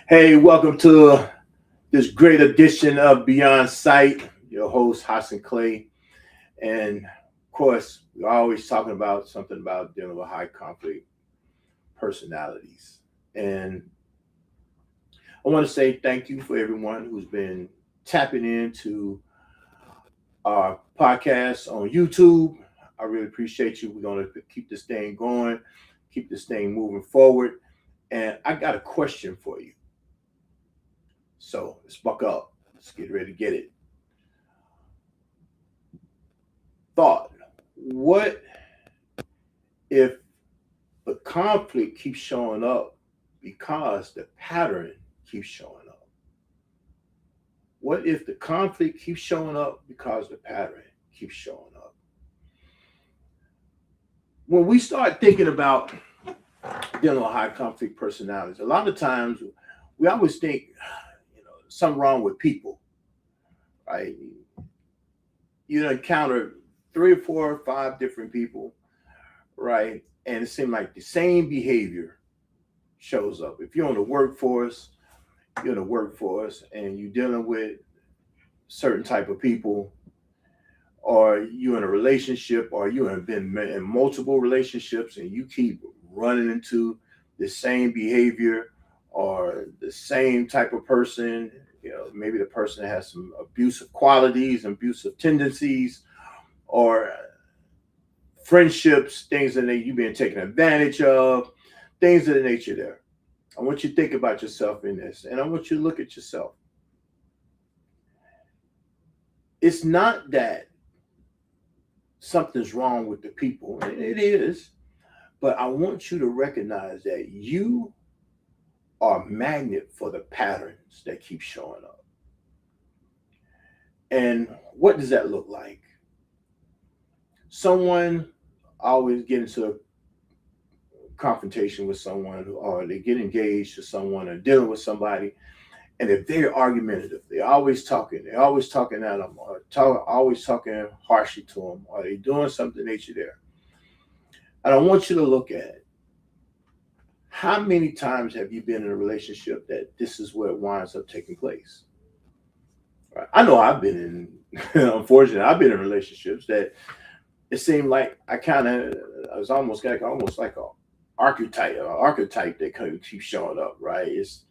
Hey, welcome to this great edition of Beyond Sight. Your host, Hasan Clay. And of course, we're always talking about something about dealing with high conflict personalities. And I want to say thank you for everyone who's been tapping into our podcast on YouTube. I really appreciate you. We're going to keep this thing going, keep this thing moving forward. And I got a question for you. So let's buck up. Let's get ready to get it. Thought, what if the conflict keeps showing up because the pattern keeps showing up? What if the conflict keeps showing up because the pattern keeps showing up? When we start thinking about dealing with high conflict personalities, a lot of times we always think, something wrong with people, right? You encounter three or four or five different people, right? And it seems like the same behavior shows up. If you're in the workforce, and you're dealing with certain type of people, or you're in a relationship, or you have been in multiple relationships and you keep running into the same behavior or the same type of person, maybe the person has some abusive qualities, abusive tendencies, or friendships, things that you've been taken advantage of, things of the nature there. I want you to think about yourself in this, and I want you to look at yourself. It's not that something's wrong with the people, and it is, but I want you to recognize that you are a magnet for the patterns that keep showing up. And what does that look like? Someone always get into a confrontation with someone, or they get engaged to someone or dealing with somebody, and they're very argumentative. They're always talking. They're always talking at them, or always talking harshly to them, or they're doing something nature there. And I want you to look at how many times have you been in a relationship that this is where it winds up taking place? Right? I know I've been in, unfortunately, I've been in relationships that it seemed like I was almost like a archetype that kind of keeps showing up, right? It's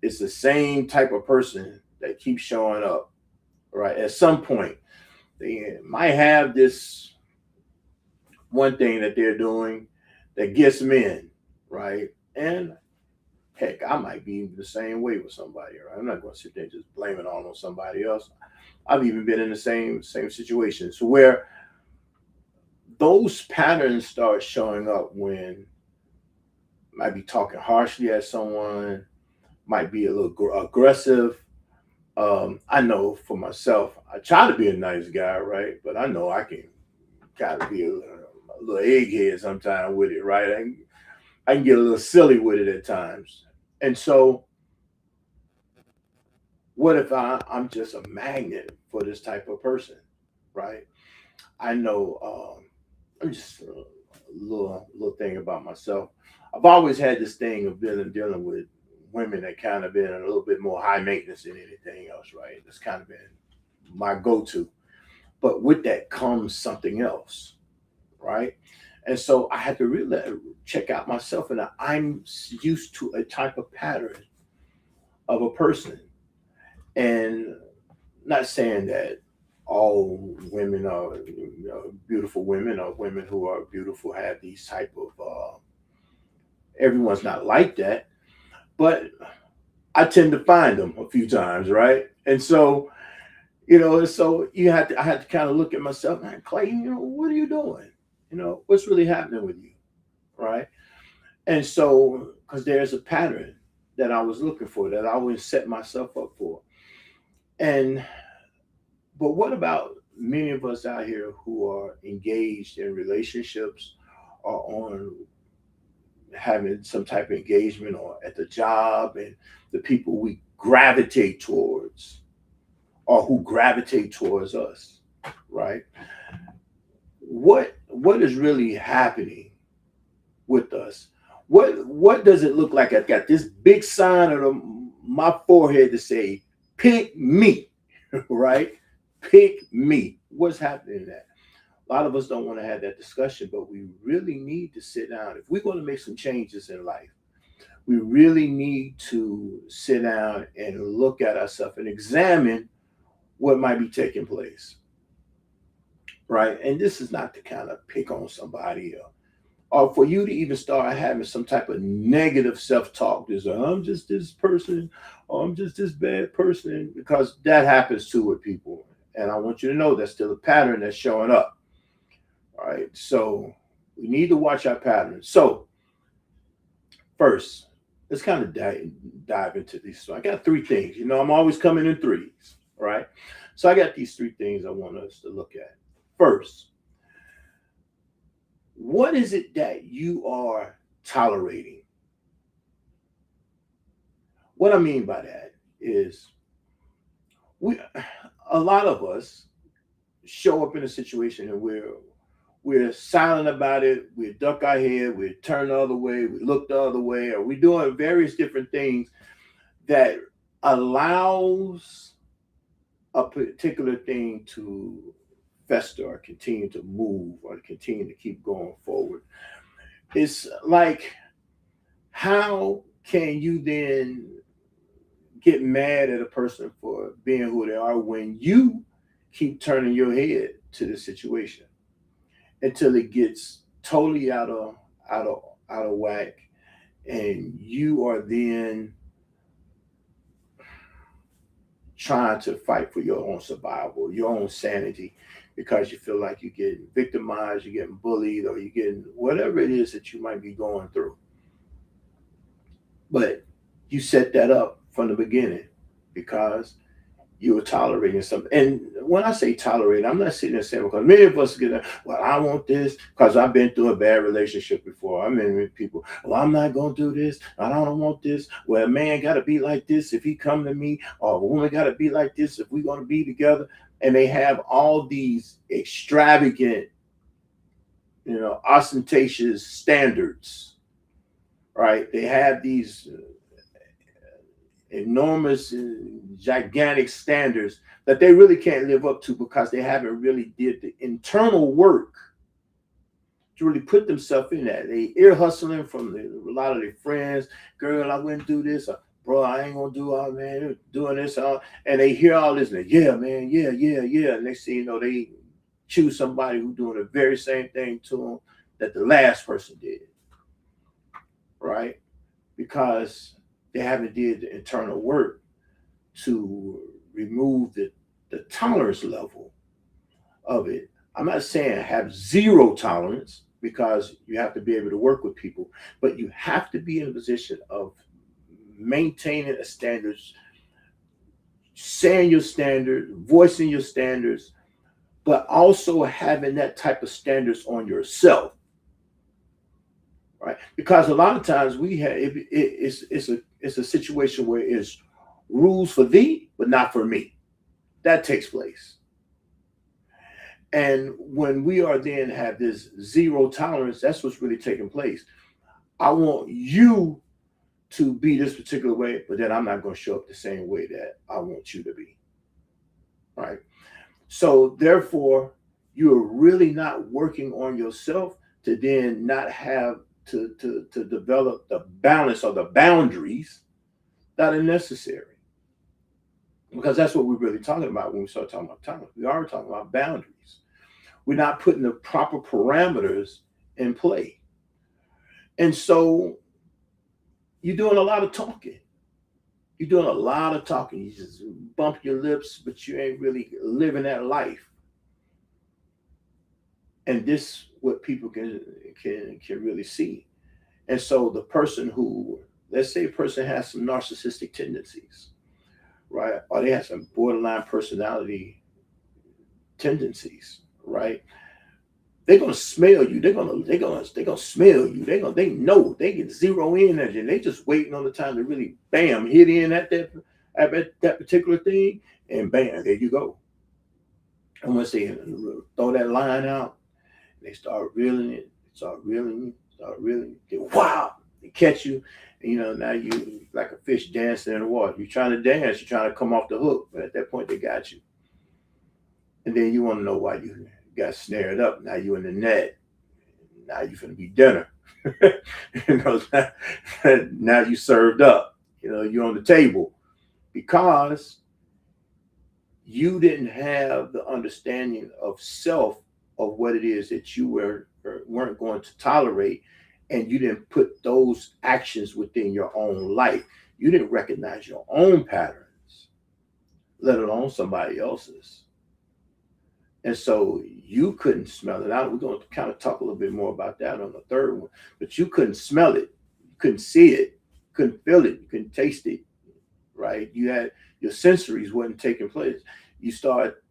the same type of person that keeps showing up, right? At some point, they might have this one thing that they're doing that gets men, right? And heck, I might be the same way with somebody, right? I'm not going to sit there and just blame it all on somebody else. I've even been in the same situations where those patterns start showing up when might be talking harshly at someone, might be a little aggressive. I know for myself, I try to be a nice guy, right? But I know I can kind of be a little egghead sometimes with it, right? I can get a little silly with it at times. And so, what if I'm just a magnet for this type of person, right? I know. I'm just a little thing about myself. I've always had this thing of dealing with women that kind of been a little bit more high maintenance than anything else, right? That's kind of been my go-to. But with that comes something else, right? And so I had to really check out myself, and I'm used to a type of pattern of a person, and not saying that all women are beautiful women, or women who are beautiful have these type of everyone's not like that, but I tend to find them a few times, right? And so I had to kind of look at myself, man, Clay, what are you doing? What's really happening with you, right? And so, because there's a pattern that I was looking for, that I always set myself up for. And but what about many of us out here who are engaged in relationships, or on having some type of engagement, or at the job, and the people we gravitate towards, or who gravitate towards us, right? What is really happening with us What does it look like? I got this big sign on my forehead to say, pick me, right? Pick me. What's happening in that? A lot of us don't want to have that discussion, but we really need to sit down. If we're going to make some changes in life, we really need to sit down and look at ourselves and examine what might be taking place, right? And this is not to kind of pick on somebody, or for you to even start having some type of negative self-talk. There's I'm just this person, or I'm just this bad person, because that happens too with people. And I want you to know that's still a pattern that's showing up. All right. So we need to watch our patterns. So first, let's kind of dive into these. So I got three things. I'm always coming in threes. Right. So I got these three things I want us to look at. First, what is it that you are tolerating? What I mean by that is we a lot of us show up in a situation and we're silent about it, we duck our head, we turn the other way, we look the other way, or we're doing various different things that allows a particular thing to fester or continue to move or continue to keep going forward. It's like, how can you then get mad at a person for being who they are when you keep turning your head to the situation until it gets totally out of whack, and you are then trying to fight for your own survival, your own sanity, because you feel like you're getting victimized, you're getting bullied, or you're getting whatever it is that you might be going through. But you set that up from the beginning because you were tolerating something. And when I say tolerate, I'm not sitting there saying, because many of us get, well, I want this because I've been through a bad relationship before. I mean, with people, well, I'm not going to do this. I don't want this. Well, a man got to be like this if he come to me, or a woman got to be like this if we're going to be together. And they have all these extravagant, ostentatious standards, right? They have these enormous, gigantic standards that they really can't live up to because they haven't really did the internal work to really put themselves in that. They ear hustling from a lot of their friends. Girl, I wouldn't do this. Bro, I ain't gonna do all, man, doing this. And they hear all this, and they, yeah, man, yeah, yeah, yeah. And next thing you know, they choose somebody who's doing the very same thing to them that the last person did, right? Because they haven't did the internal work to remove the tolerance level of it. I'm not saying have zero tolerance, because you have to be able to work with people, but you have to be in a position of maintaining a standards, saying your standard, voicing your standards, but also having that type of standards on yourself, right? Because a lot of times it's a situation where it's rules for thee, but not for me. That takes place. And when we are then have this zero tolerance, that's what's really taking place. I want you to be this particular way, but then I'm not going to show up the same way that I want you to be. Right. So therefore, you're really not working on yourself to then not have to develop the balance or the boundaries that are necessary. Because that's what we're really talking about when we start talking about tolerance. We are talking about boundaries. We're not putting the proper parameters in play. And so you're doing a lot of talking. You're doing a lot of talking. You just bump your lips, but you ain't really living that life. And this what people can really see. And so the person who, let's say a person has some narcissistic tendencies, right? Or they have some borderline personality tendencies, right? They're gonna smell you. They're gonna smell you. They know they can zero in at you. And they just waiting on the time to really bam hit in at that particular thing, and bam, there you go. And once they throw that line out, they start reeling it, start reeling it, start reeling it. Wow! They catch you, now you like a fish dancing in the water. You're trying to dance, you're trying to come off the hook, but at that point they got you. And then you want to know why you got snared up. Now you in the net. Now you finna be dinner. Now you served up. You're on the table because you didn't have the understanding of self, of what it is that you weren't going to tolerate, and you didn't put those actions within your own life. You didn't recognize your own patterns, let alone somebody else's. And so you couldn't smell it out. We're going to kind of talk a little bit more about that on the third one. But you couldn't smell it, you couldn't see it, couldn't feel it, you couldn't taste it, right? You had your sensories wasn't taking place. You start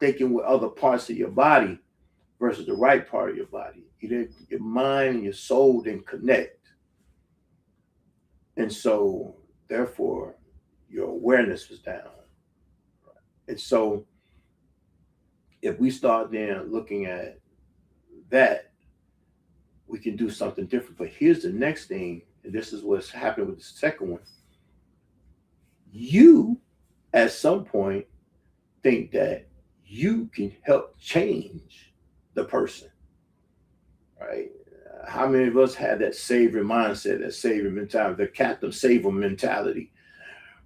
thinking with other parts of your body versus the right part of your body. Your mind and your soul didn't connect. And so therefore your awareness was down. And so if we start then looking at that, we can do something different. But here's the next thing, and this is what's happening with the second one. You, at some point, think that you can help change the person, right? How many of us had that savior mindset, that savior mentality, the captain saver mentality,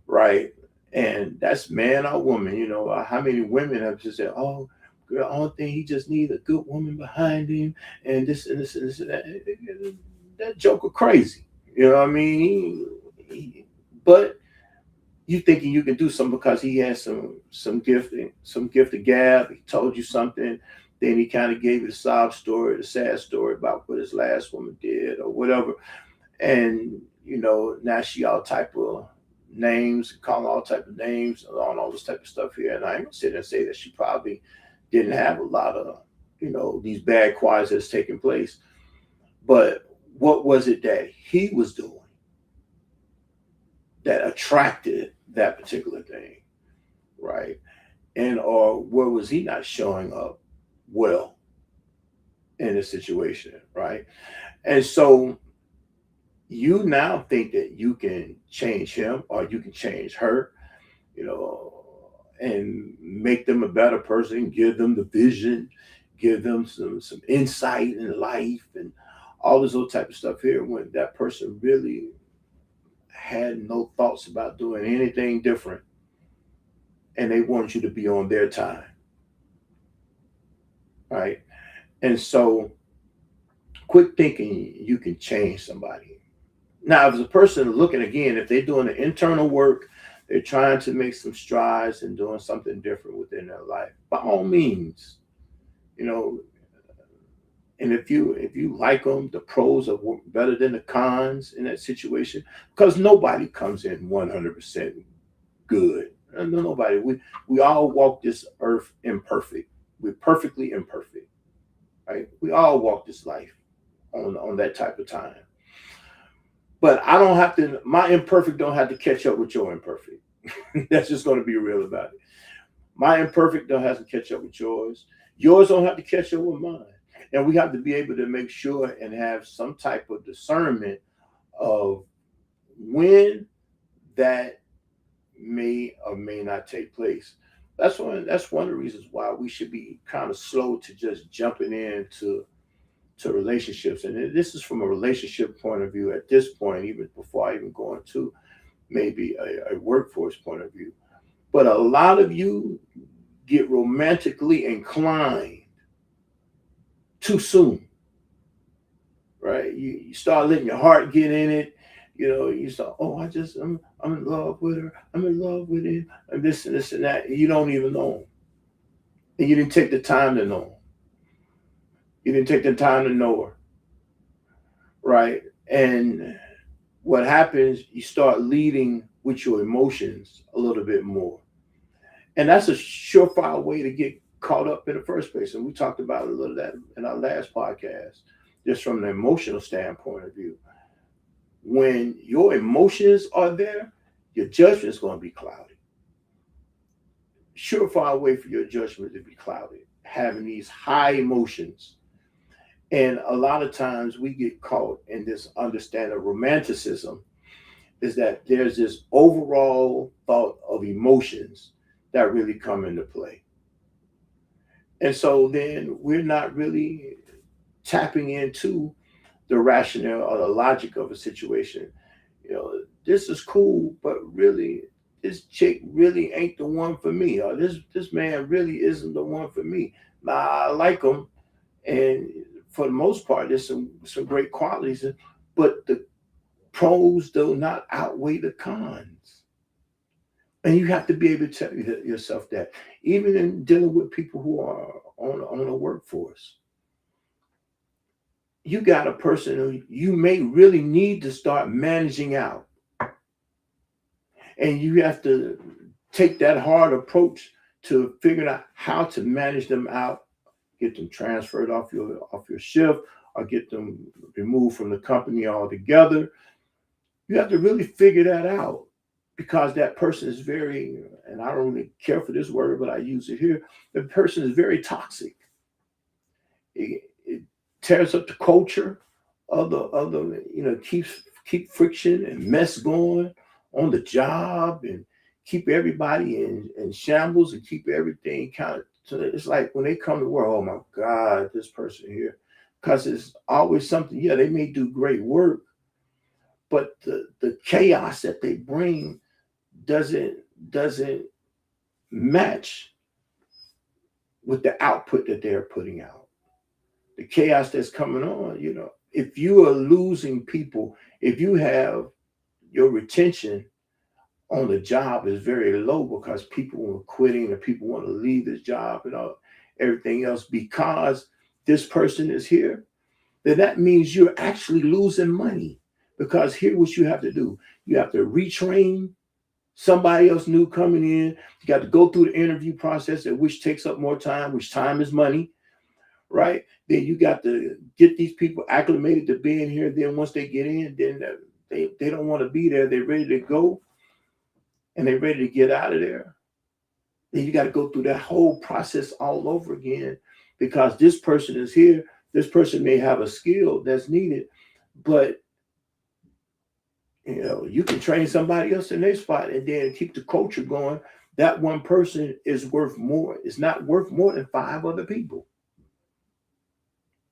right? And that's man or woman. How many women have just said, "Oh, girl, only thing he just needs a good woman behind him," and this and this and this and that. That joker crazy. You know what I mean? But you thinking you can do something because he has some gift of gab. He told you something, then he kind of gave you the sob story, the sad story about what his last woman did or whatever. And now she all type of names, calling all type of names on all this type of stuff here. And I ain't gonna sit there and say that she probably didn't have a lot of these bad qualities that's taking place. But what was it that he was doing that attracted that particular thing, right? And or where was he not showing up well in the situation, right? And so you now think that you can change him or you can change her, you know, and make them a better person, give them the vision, give them some insight in life and all this other type of stuff here, when that person really had no thoughts about doing anything different, and they want you to be on their time, right? And so quit thinking you can change somebody. Now, if it's a person looking again, if they're doing the internal work, they're trying to make some strides and doing something different within their life, by all means, you know. And if you like them, the pros are better than the cons in that situation, because nobody comes in 100% good. Nobody. We all walk this earth imperfect. We're perfectly imperfect, right? We all walk this life on that type of time. But I don't have to. My imperfect don't have to catch up with your imperfect. That's just going to be real about it. My imperfect don't have to catch up with yours. Yours don't have to catch up with mine. And we have to be able to make sure and have some type of discernment of when that may or may not take place. That's one of the reasons why we should be kind of slow to just jumping into to relationships. And this is from a relationship point of view at this point, even before I even go into maybe a workforce point of view. But a lot of you get romantically inclined too soon, right? You start letting your heart get in it. You start, oh, I'm in love with her. I'm in love with him. And this and that. And you don't even know him. And you didn't take the time to know him. You didn't take the time to know her, right? And what happens, you start leading with your emotions a little bit more. And that's a surefire way to get caught up in the first place. And we talked about a little of that in our last podcast, just from an emotional standpoint of view. When your emotions are there, your judgment is going to be clouded. Surefire way for your judgment to be clouded, having these high emotions. And a lot of times we get caught in this understanding of romanticism, is that there's this overall thought of emotions that really come into play. And so then we're not really tapping into the rationale or the logic of a situation. This is cool, but really, this chick really ain't the one for me, or this man really isn't the one for me. Now, I like him, and for the most part, there's some great qualities, but the pros do not outweigh the cons. And you have to be able to tell yourself that, even in dealing with people who are on a workforce. You got a person who you may really need to start managing out, and you have to take that hard approach to figuring out how to manage them out, get them transferred off your shift, or get them removed from the company altogether. You have to really figure that out, because that person is very, and I don't really care for this word, but I use it here. The person is very toxic. It tears up the culture of the keep friction and mess going on the job, and keep everybody in shambles, and keep everything kind of. So it's like when they come to work, oh my God, this person here, because it's always something. Yeah, they may do great work, but the chaos that they bring doesn't doesn't match with the output that they're putting out. The chaos that's coming on, if you are losing people, if you have your retention on the job is very low, because people are quitting and people want to leave this job and everything else, because this person is here, then that means you're actually losing money. Because here, what you have to do, you have to retrain somebody else new coming in. You got to go through the interview process, which takes up more time, which time is money, right? Then you got to get these people acclimated to being here. Then once they get in, then they don't want to be there. They're ready to go, and they're ready to get out of there. Then you got to go through that whole process all over again, because this person is here. This person may have a skill that's needed, but you can train somebody else in their spot and then keep the culture going. That one person is worth more. It's not worth more than five other people.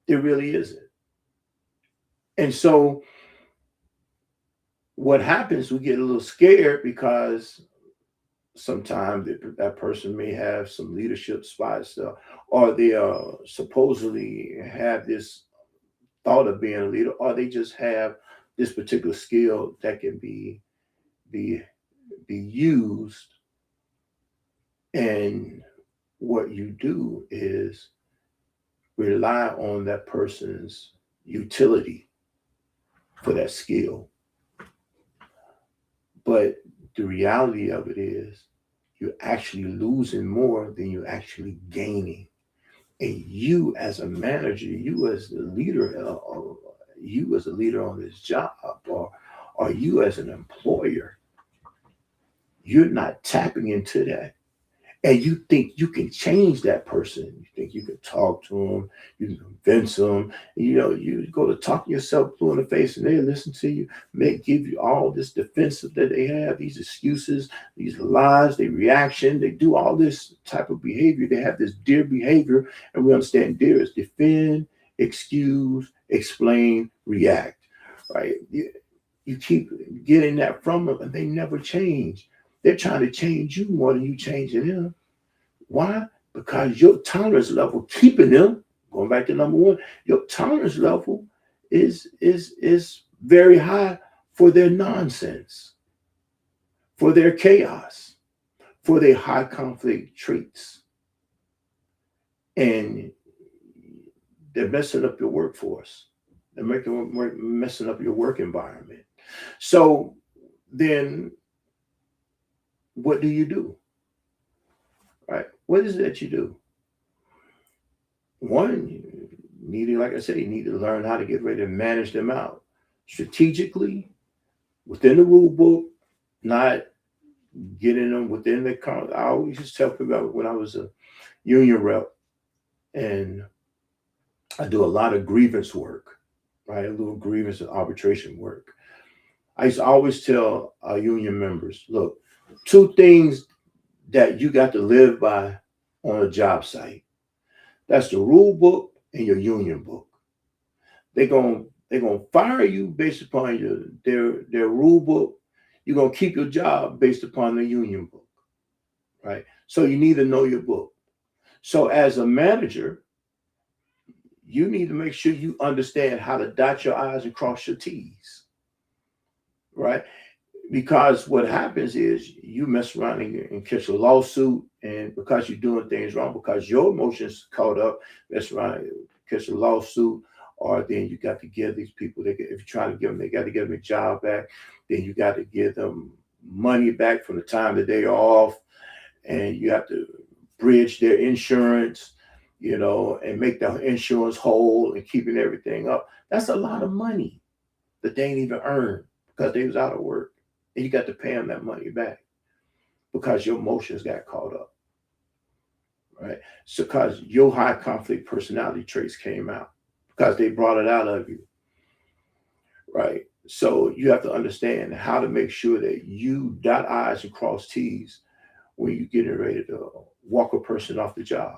It really isn't. And so what happens, we get a little scared, because sometimes that person may have some leadership spots, or they supposedly have this thought of being a leader, or they just have this particular skill that can be be used. And what you do is rely on that person's utility for that skill. But the reality of it is, you're actually losing more than you're actually gaining. And you, as a manager, you as the leader, you as a leader on this job, or you as an employer, you're not tapping into that. And you think you can change that person. You think you can talk to them, you can convince them. You go to talk yourself blue in the face, and they listen to you, may give you all this defensive that they have, these excuses, these lies, they reaction, they do all this type of behavior. They have this deer behavior, and we understand deer is defend, excuse, explain, react. Right? You keep getting that from them, and they never change. They're trying to change you more than you changing them. Why? Because your tolerance level, keeping them, going back to number one, your tolerance level is very high for their nonsense, for their chaos, for their high conflict traits. And they're messing up your workforce. Messing up your work environment. So then what do you do? Right? What is it that you do? One, you need to, like I said, you need to learn how to get ready to manage them out strategically within the rule book, not getting them within the. I always just tell people about when I was a union rep, and I do a lot of grievance work, right? A little grievance and arbitration work. I used to always tell our union members, look, two things that you got to live by on a job site. That's the rule book and your union book. They're gonna fire you based upon their rule book. You're gonna keep your job based upon the union book, right? So you need to know your book. So as a manager, you need to make sure you understand how to dot your I's and cross your T's, right? Because what happens is you mess around and catch a lawsuit, and because you're doing things wrong, because your emotions caught up, mess around, catch a lawsuit, or then you got to give these people, if you're trying to give them, they got to give them a job back, then you got to give them money back from the time that they're off, and you have to bridge their insurance, and make the insurance whole and keeping everything up. That's a lot of money that they ain't even earned because they was out of work. And you got to pay them that money back because your emotions got caught up, right? So because your high conflict personality traits came out because they brought it out of you, right? So you have to understand how to make sure that you dot I's and cross T's when you're getting ready to walk a person off the job,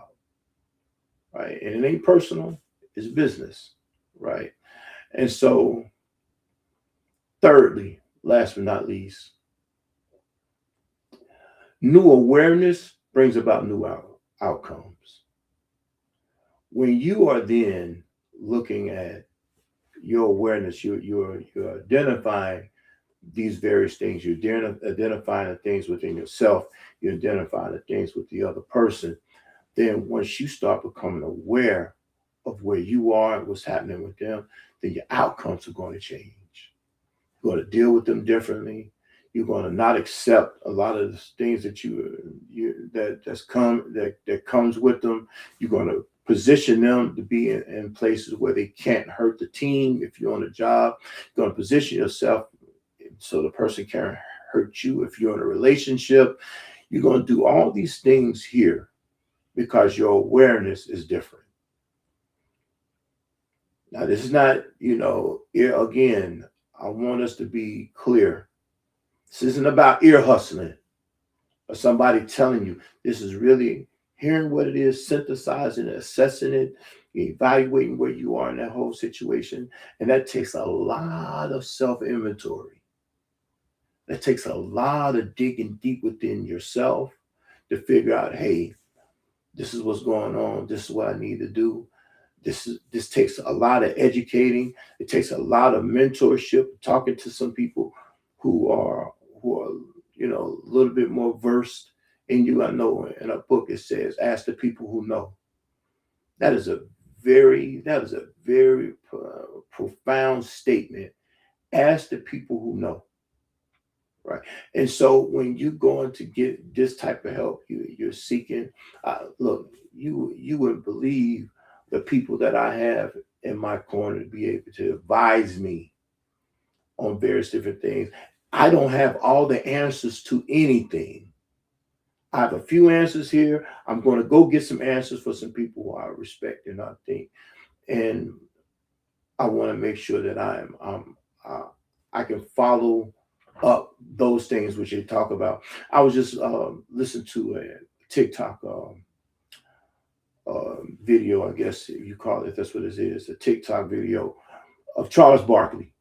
right? And it ain't personal, it's business, right? And so, thirdly, last but not least, new awareness brings about new outcomes. When you are then looking at your awareness, you're identifying these various things. You're identifying the things within yourself. You're identifying the things with the other person. Then once you start becoming aware of where you are and what's happening with them, then your outcomes are going to change. You're going to deal with them differently. You're going to not accept a lot of the things that that comes with them. You're going to position them to be in places where they can't hurt the team. If you're on a job, you're going to position yourself so the person can't hurt you. If you're in a relationship, you're going to do all these things here because your awareness is different. Now, this is not, again, I want us to be clear. This isn't about ear hustling or somebody telling you. This is really hearing what it is, synthesizing it, assessing it, evaluating where you are in that whole situation. And that takes a lot of self inventory. That takes a lot of digging deep within yourself to figure out, hey, this is what's going on. This is what I need to do. This takes a lot of educating. It takes a lot of mentorship, talking to some people who are a little bit more versed in you. I know in a book it says, "Ask the people who know." That is a very profound statement. Ask the people who know, right? And so when you going to get this type of help, you're seeking. Look, you wouldn't believe the people that I have in my corner to be able to advise me on various different things. I don't have all the answers to anything. I have a few answers here. I'm going to go get some answers for some people who I respect and I think, and I want to make sure that uh, I can follow up those things which they talk about. I was just listening to a TikTok video, I guess you call it. That's what it is. A TikTok video of Charles Barkley,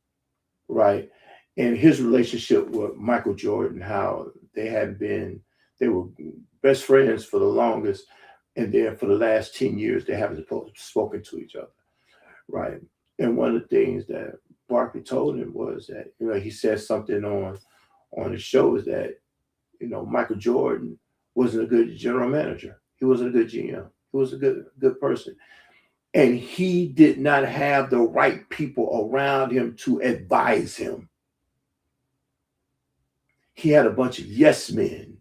right? And his relationship with Michael Jordan, how they were best friends for the longest. And then for the last 10 years, they haven't spoken to each other, right? And one of the things that Barkley told him was that, he said something on the show is that, Michael Jordan wasn't a good general manager. He wasn't a good GM. He was a good person. And he did not have the right people around him to advise him. He had a bunch of yes men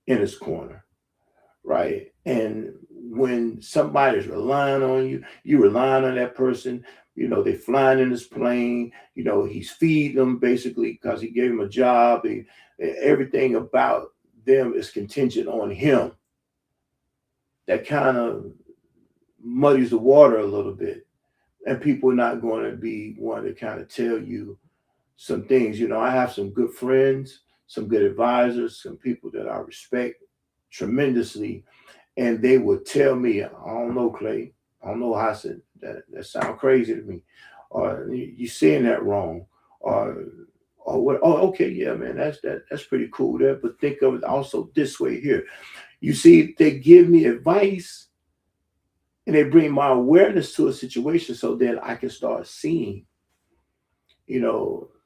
in his corner, right? And when somebody's relying on you, you relying on that person. They flying in his plane. He's feeding them basically because he gave him a job. Everything about them is contingent on him. That kind of muddies the water a little bit, and people are not going to be one to kind of tell you some things. I have some good friends, some good advisors, some people that I respect tremendously, and they would tell me, I don't know, Clay, I don't know, Hasan, that sounds crazy to me, or you saying that wrong, or what? Oh, okay, yeah, man, that's pretty cool there. But think of it also this way here. You see, they give me advice and they bring my awareness to a situation so that I can start seeing,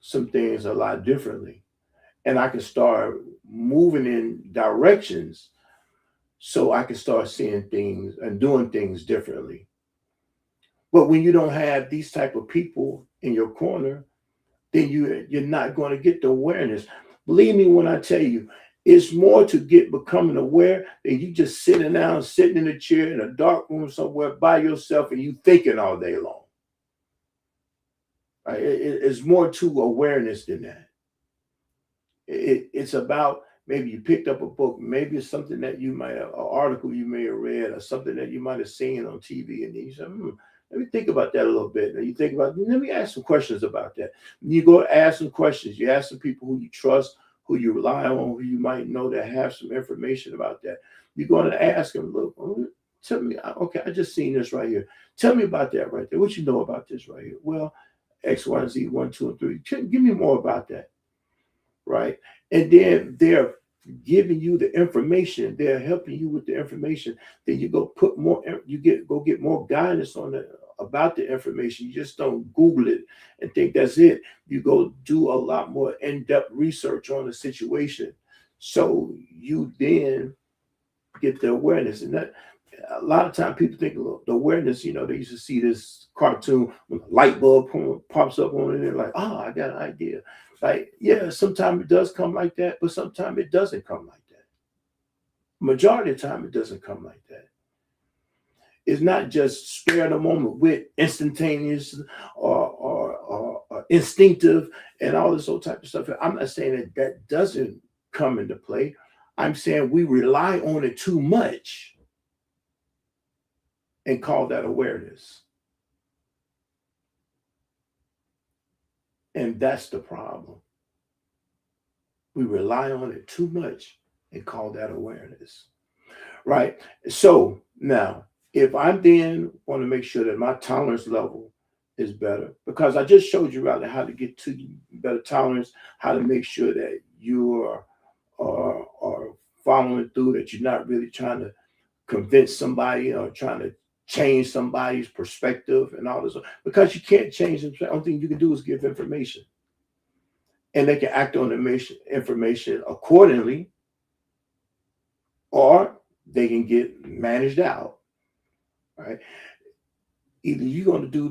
some things a lot differently, and I can start moving in directions so I can start seeing things and doing things differently. But when you don't have these type of people in your corner, then you're not going to get the awareness. Believe me when I tell you, it's more to get becoming aware than you just sitting in a chair in a dark room somewhere by yourself and you thinking all day long. Right? It's more to awareness than that. It's about, maybe you picked up a book, maybe it's something that you might have, an article you may have read, or something that you might have seen on TV, and then you say, let me think about that a little bit. And you think about, let me ask some questions about that. And you go ask some questions. You ask some people who you trust, who you rely on, who you might know that have some information about that. You're going to ask them, look, tell me, okay, I just seen this right here. Tell me about that right there. What you know about this right here? Well, X, Y, and Z, 1, 2, and 3. Give me more about that. Right. And then they're giving you the information, they're helping you with the information. Then you go put more, get more guidance on it about the information. You just don't Google it and think that's it. You go do a lot more in-depth research on the situation, so you then get the awareness. And that, a lot of time people think, look, the awareness, they used to see this cartoon when a light bulb pops up on it, and they're like, oh, I got an idea. Like, yeah, sometimes it does come like that, but sometimes it doesn't come like that. Majority of the time, it doesn't come like that. It's not just spare the moment with instantaneous or instinctive and all this old type of stuff. I'm not saying that doesn't come into play. I'm saying we rely on it too much and call that awareness. And that's the problem. We rely on it too much and call that awareness. Right? So now, if I then want to make sure that my tolerance level is better, because I just showed you rather how to get to better tolerance, how to make sure that you are following through, that you're not really trying to convince somebody or trying to change somebody's perspective and all this, because you can't change them. The only thing you can do is give information, and they can act on the information accordingly, or they can get managed out. Right? Either you're going to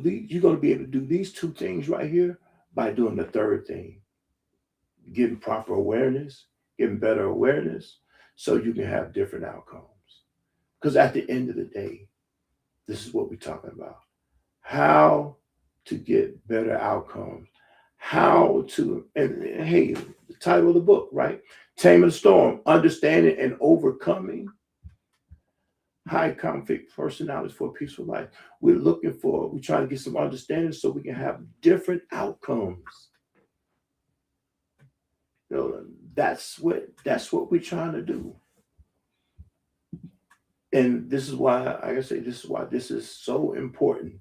be able to do these two things right here by doing the third thing, getting proper awareness, getting better awareness, so you can have different outcomes. Because at the end of the day, this is what we're talking about: how to get better outcomes, how to, and hey, the title of the book, right? Taming the Storm: Understanding and Overcoming High Conflict Personalities for a Peaceful Life. We're trying to get some understanding so we can have different outcomes. That's what we're trying to do. And this is why, like I say, this is why this is so important.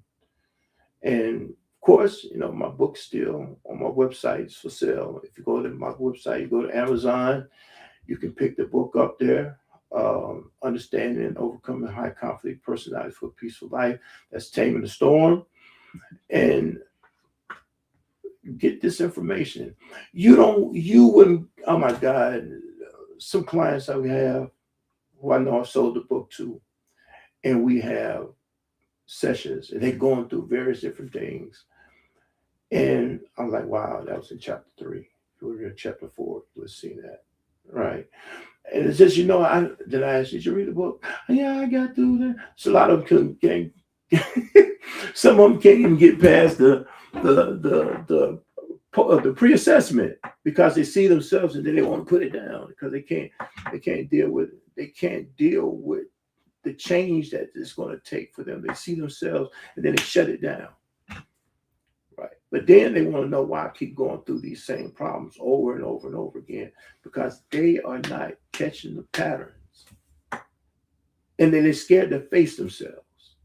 And of course, my book's still on my website. It's for sale. If you go to my website, you go to Amazon, you can pick the book up there. Understanding and Overcoming High Conflict Personality for a Peaceful Life. That's Taming the Storm. And get this information. You wouldn't, oh my God, some clients that we have who I know I've sold the book to, and we have sessions, and they're going through various different things. And I'm like, wow, that was in chapter 3. If you were in chapter 4, you would see that. Right. And it's just, I asked, did you read the book? Yeah, I got through that. So a lot of them can't some of them can't even get past the pre-assessment, because they see themselves and then they want to put it down because they can't deal with the change that it's going to take for them. They see themselves and then they shut it down. Right. But then they want to know why I keep going through these same problems over and over and over again, because they are not catching the patterns. And then they're scared to face themselves.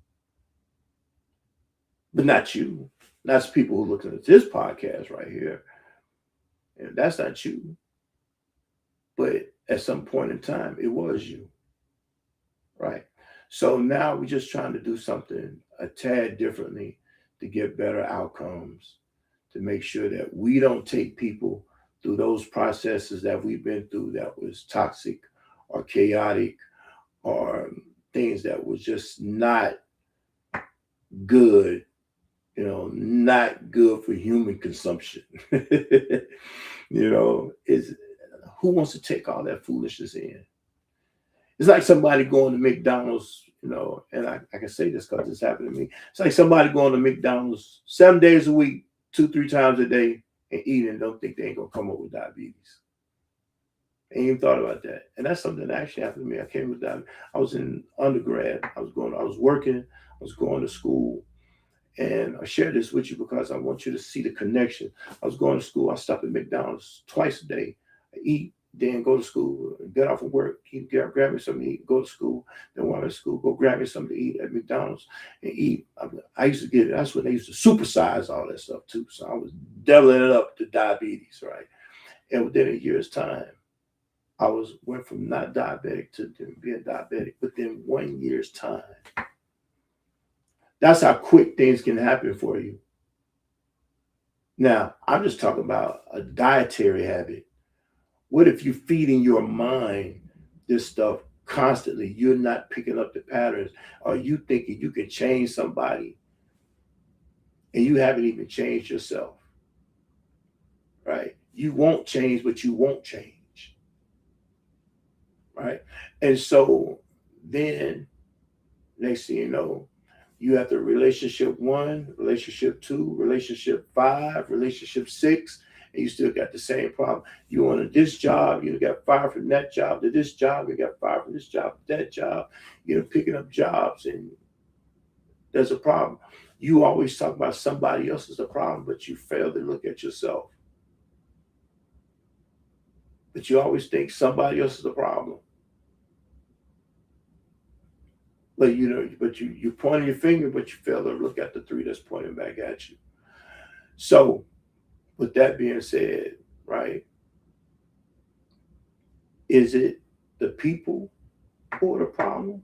But not you. That's people who looking at this podcast right here. And that's not you. But at some point in time, it was you. Right. So now we're just trying to do something a tad differently to get better outcomes, to make sure that we don't take people through those processes that we've been through that was toxic or chaotic or things that was just not good, not good for human consumption. Is who wants to take all that foolishness in? It's like somebody going to McDonald's, and I can say this because it's happened to me. It's like somebody going to McDonald's 7 days a week, 2-3 times a day, and eating and don't think they ain't gonna come up with diabetes. Ain't even thought about that. And that's something that actually happened to me. I came with diabetes. I was in undergrad. I was working. I was going to school. And I share this with you because I want you to see the connection. I was going to school. I stopped at McDonald's twice a day. I eat, then go to school, get off of work, grab me something to eat, go to school. Then while I'm at school, go grab me something to eat at McDonald's and eat. I used to get it. That's when they used to supersize all that stuff too. So I was doubling it up to diabetes, right? And within a year's time, I went from not diabetic to being diabetic within 1 year's time. That's how quick things can happen for you. Now, I'm just talking about a dietary habit. What if you're feeding your mind this stuff constantly? You're not picking up the patterns. Or you thinking you can change somebody and you haven't even changed yourself, right? You won't change, but you won't change, right? And so then next thing you know, you have the relationship 1, relationship 2, relationship 5, relationship 6, and you still got the same problem. You on this job, you got fired from that job to this job, you got fired from this job to that job, picking up jobs, and there's a problem. You always talk about somebody else is the problem, but you fail to look at yourself. But you always think somebody else is the problem. But you're pointing your finger, but you fail to look at the 3 that's pointing back at you. So, with that being said, right, is it the people who are the problem,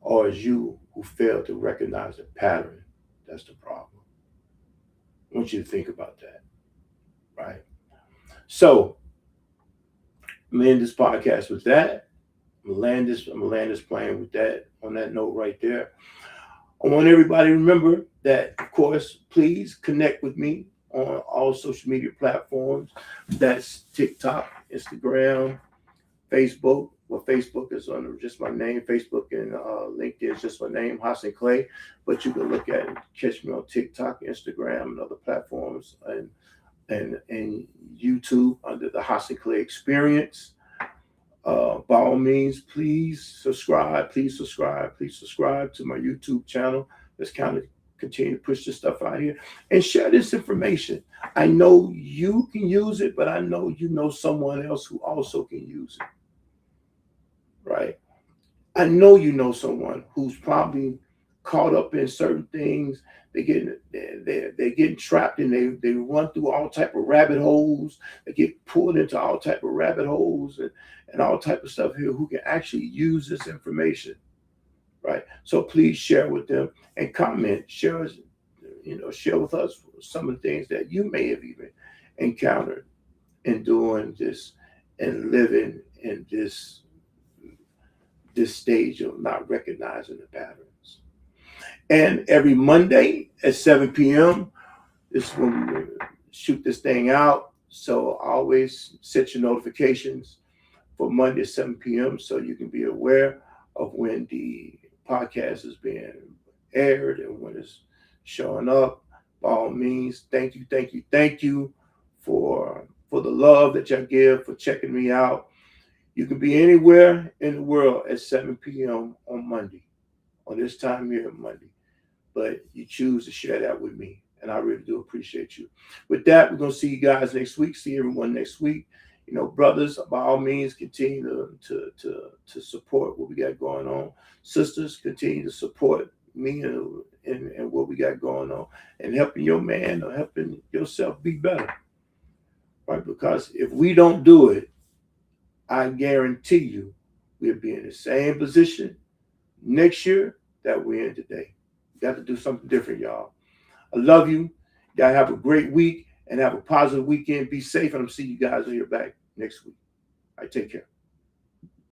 or is you who fail to recognize the pattern that's the problem? I want you to think about that, right? So, I'm gonna end this podcast with that. I'm gonna land this plane with that on that note right there. I want everybody to remember that, of course, please connect with me on all social media platforms. That's TikTok, Instagram, Facebook. Well, Facebook is under just my name. Facebook and LinkedIn is just my name, Hasan Clay. But you can look at and catch me on TikTok, Instagram, and other platforms, and YouTube under the Hasan Clay Experience. By all means, please subscribe to my YouTube channel. Let's kind of continue to push this stuff out here and share this information. I know you can use it, but I know you know someone else who also can use it, right? I know you know someone who's probably caught up in certain things. They're getting trapped and they run through all type of rabbit holes. They get pulled into all type of rabbit holes and all type of stuff here, who can actually use this information, right? So please share with them and comment. Share with us some of the things that you may have even encountered in doing this and living in this stage of not recognizing the patterns. And every Monday at 7 p.m. is when we shoot this thing out. So always set your notifications for Monday at 7 p.m. so you can be aware of when the podcast is being aired and when it's showing up. By all means, thank you for the love that y'all give, for checking me out. You can be anywhere in the world at 7 p.m. on Monday, on this time here on Monday. But you choose to share that with me. And I really do appreciate you. With that, we're going to see you guys next week. See everyone next week. You know, brothers, by all means, continue to support what we got going on. Sisters, continue to support me and what we got going on, and helping your man or helping yourself be better. Right? Because if we don't do it, I guarantee you we'll be in the same position next year that we're in today. We got to do something different, y'all. I love you. Y'all have a great week and have a positive weekend. Be safe, and I'll see you guys when you're back next week. All right, take care.